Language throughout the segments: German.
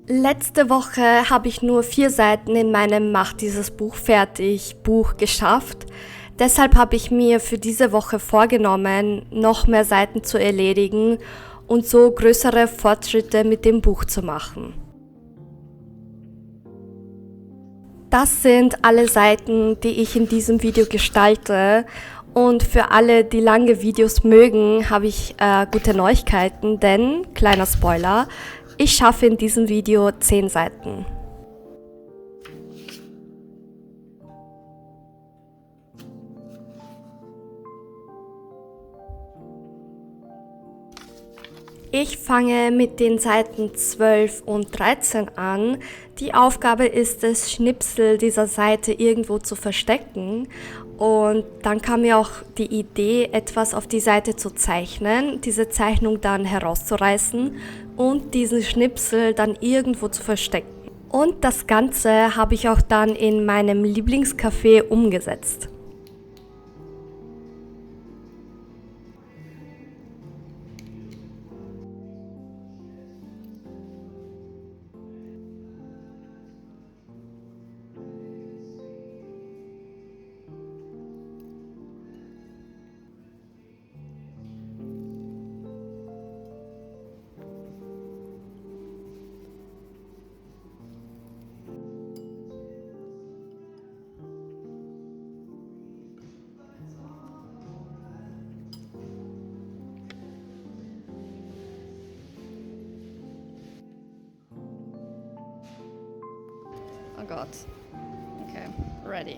Letzte Woche habe ich nur 4 Seiten in meinem Mach dieses Buch fertig Buch geschafft. Deshalb habe ich mir für diese Woche vorgenommen, noch mehr Seiten zu erledigen und so größere Fortschritte mit dem Buch zu machen. Das sind alle Seiten, die ich in diesem Video gestalte. Und für alle, die lange Videos mögen, habe ich gute Neuigkeiten, denn, kleiner Spoiler, ich schaffe in diesem Video 10 Seiten. Ich fange mit den Seiten 12 und 13 an. Die Aufgabe ist es, Schnipsel dieser Seite irgendwo zu verstecken. Und dann kam mir auch die Idee, etwas auf die Seite zu zeichnen, diese Zeichnung dann herauszureißen und diesen Schnipsel dann irgendwo zu verstecken. Und das Ganze habe ich auch dann in meinem Lieblingscafé umgesetzt. Oh Gott. Okay, ready.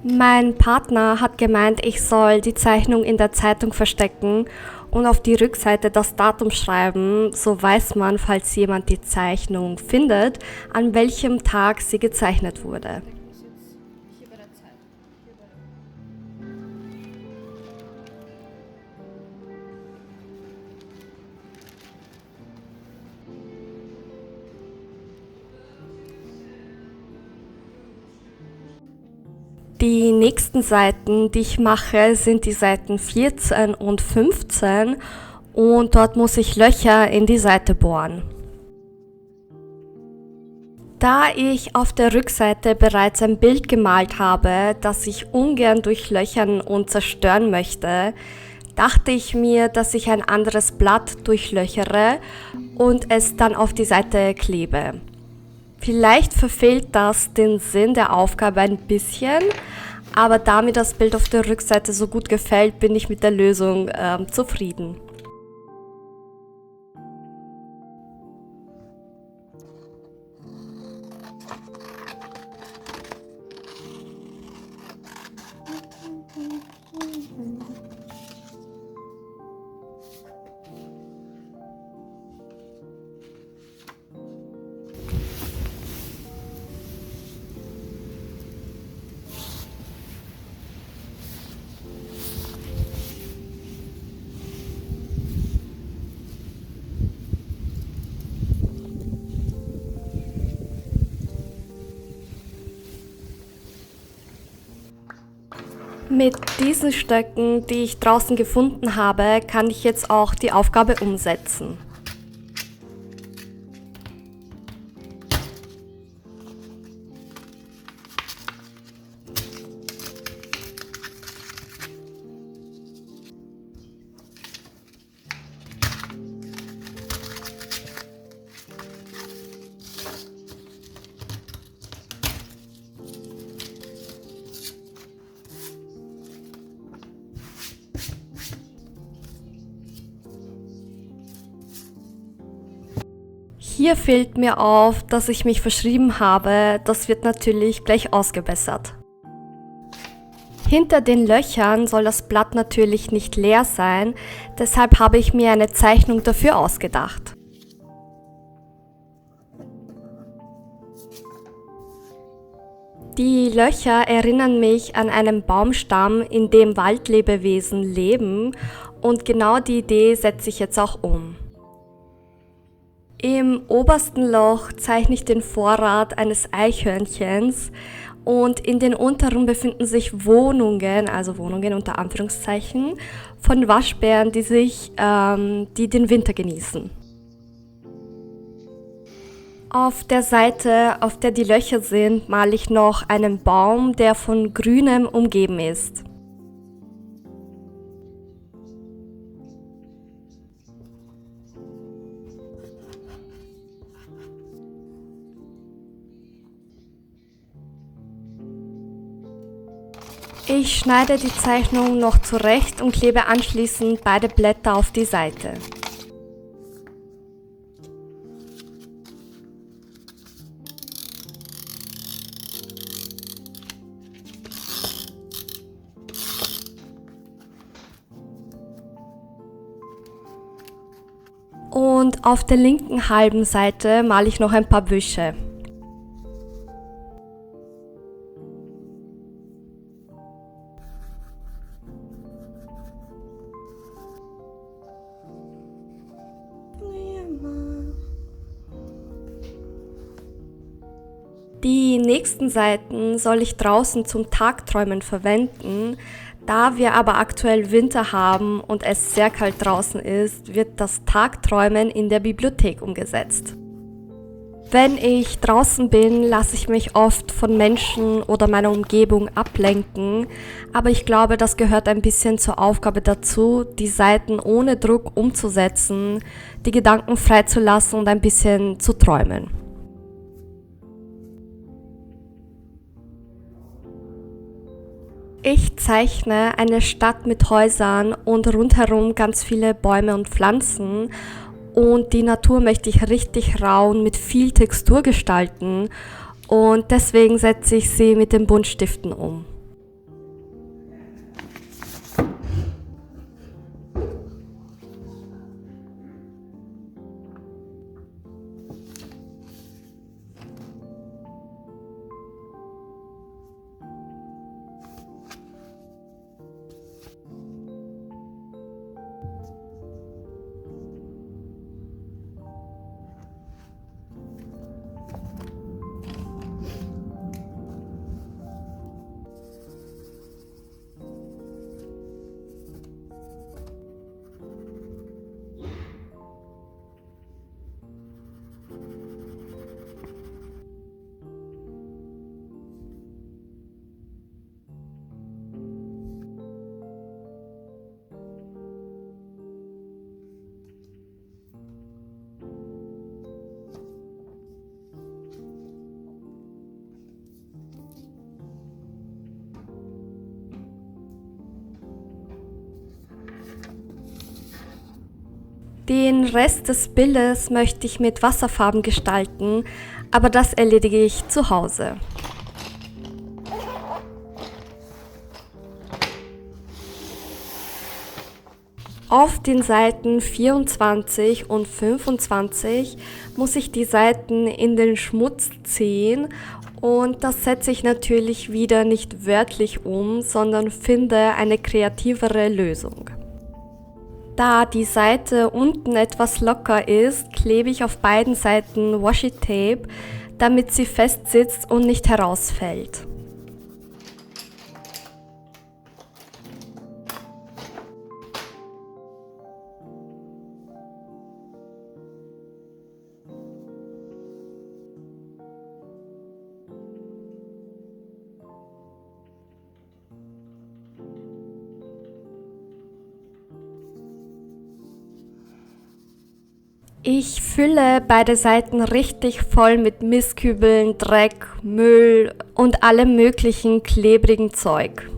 Mein Partner hat gemeint, ich soll die Zeichnung in der Zeitung verstecken und auf die Rückseite das Datum schreiben, so weiß man, falls jemand die Zeichnung findet, an welchem Tag sie gezeichnet wurde. Die nächsten Seiten, die ich mache, sind die Seiten 14 und 15 und dort muss ich Löcher in die Seite bohren. Da ich auf der Rückseite bereits ein Bild gemalt habe, das ich ungern durchlöchern und zerstören möchte, dachte ich mir, dass ich ein anderes Blatt durchlöchere und es dann auf die Seite klebe. Vielleicht verfehlt das den Sinn der Aufgabe ein bisschen, aber da mir das Bild auf der Rückseite so gut gefällt, bin ich mit der Lösung zufrieden. Mit diesen Stöcken, die ich draußen gefunden habe, kann ich jetzt auch die Aufgabe umsetzen. Hier fällt mir auf, dass ich mich verschrieben habe, das wird natürlich gleich ausgebessert. Hinter den Löchern soll das Blatt natürlich nicht leer sein, deshalb habe ich mir eine Zeichnung dafür ausgedacht. Die Löcher erinnern mich an einen Baumstamm, in dem Waldlebewesen leben, und genau die Idee setze ich jetzt auch um. Im obersten Loch zeichne ich den Vorrat eines Eichhörnchens und in den unteren befinden sich Wohnungen, also Wohnungen unter Anführungszeichen, von Waschbären, die den Winter genießen. Auf der Seite, auf der die Löcher sind, male ich noch einen Baum, der von Grünem umgeben ist. Ich schneide die Zeichnung noch zurecht und klebe anschließend beide Blätter auf die Seite. Und auf der linken halben Seite male ich noch ein paar Büsche. Die nächsten Seiten soll ich draußen zum Tagträumen verwenden. Da wir aber aktuell Winter haben und es sehr kalt draußen ist, wird das Tagträumen in der Bibliothek umgesetzt. Wenn ich draußen bin, lasse ich mich oft von Menschen oder meiner Umgebung ablenken, aber ich glaube, das gehört ein bisschen zur Aufgabe dazu, die Seiten ohne Druck umzusetzen, die Gedanken freizulassen und ein bisschen zu träumen. Ich zeichne eine Stadt mit Häusern und rundherum ganz viele Bäume und Pflanzen und die Natur möchte ich richtig rau und mit viel Textur gestalten und deswegen setze ich sie mit den Buntstiften um. Den Rest des Bildes möchte ich mit Wasserfarben gestalten, aber das erledige ich zu Hause. Auf den Seiten 24 und 25 muss ich die Seiten in den Schmutz ziehen und das setze ich natürlich wieder nicht wörtlich um, sondern finde eine kreativere Lösung. Da die Seite unten etwas locker ist, klebe ich auf beiden Seiten Washi-Tape, damit sie fest sitzt und nicht herausfällt. Ich fülle beide Seiten richtig voll mit Mistkübeln, Dreck, Müll und allem möglichen klebrigen Zeug.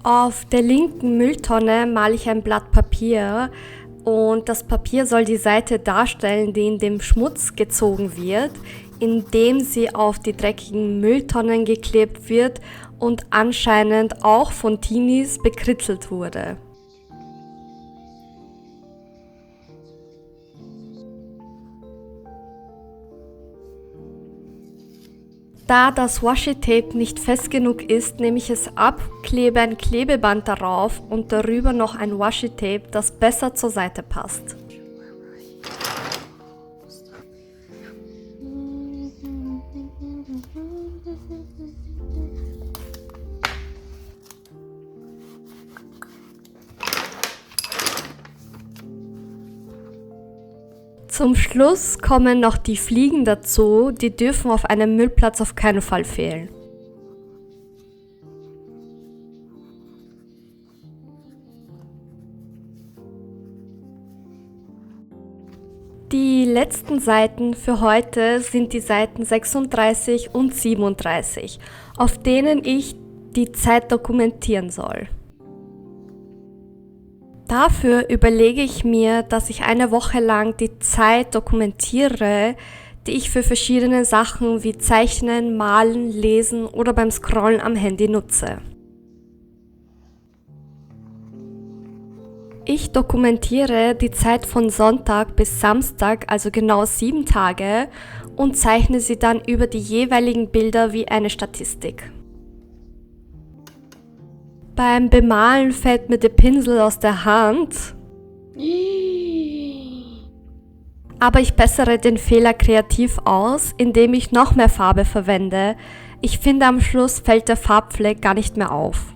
Auf der linken Mülltonne male ich ein Blatt Papier und das Papier soll die Seite darstellen, die in dem Schmutz gezogen wird. indem sie auf die dreckigen Mülltonnen geklebt wird und anscheinend auch von Teenies bekritzelt wurde. Da das Washi-Tape nicht fest genug ist, nehme ich es ab, klebe ein Klebeband darauf und darüber noch ein Washi-Tape, das besser zur Seite passt. Zum Schluss kommen noch die Fliegen dazu, die dürfen auf einem Müllplatz auf keinen Fall fehlen. Die letzten Seiten für heute sind die Seiten 36 und 37, auf denen ich die Zeit dokumentieren soll. Dafür überlege ich mir, dass ich eine Woche lang die Zeit dokumentiere, die ich für verschiedene Sachen wie Zeichnen, Malen, Lesen oder beim Scrollen am Handy nutze. Ich dokumentiere die Zeit von Sonntag bis Samstag, also genau 7 Tage, und zeichne sie dann über die jeweiligen Bilder wie eine Statistik. Beim Bemalen fällt mir der Pinsel aus der Hand, aber ich bessere den Fehler kreativ aus, indem ich noch mehr Farbe verwende. Ich finde, am Schluss fällt der Farbfleck gar nicht mehr auf.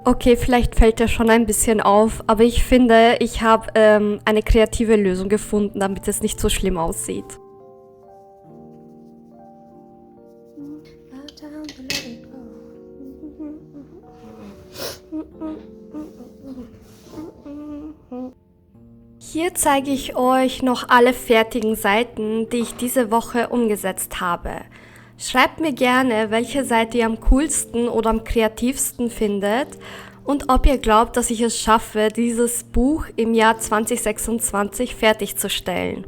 Okay, vielleicht fällt er schon ein bisschen auf, aber ich finde, ich habe eine kreative Lösung gefunden, damit es nicht so schlimm aussieht. Hier zeige ich euch noch alle fertigen Seiten, die ich diese Woche umgesetzt habe. Schreibt mir gerne, welche Seite ihr am coolsten oder am kreativsten findet und ob ihr glaubt, dass ich es schaffe, dieses Buch im Jahr 2026 fertigzustellen.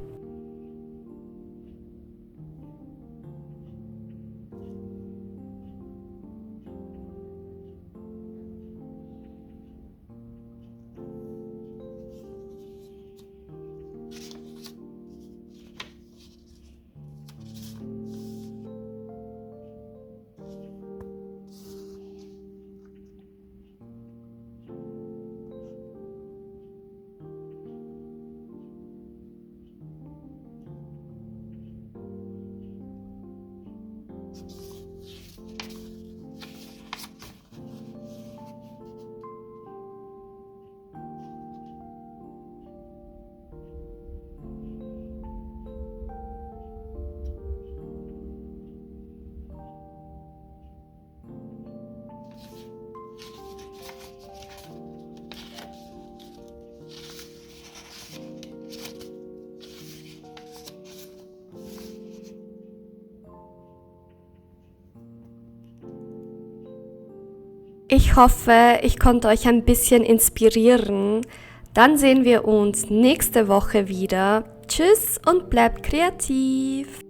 Ich hoffe, ich konnte euch ein bisschen inspirieren. Dann sehen wir uns nächste Woche wieder. Tschüss und bleibt kreativ!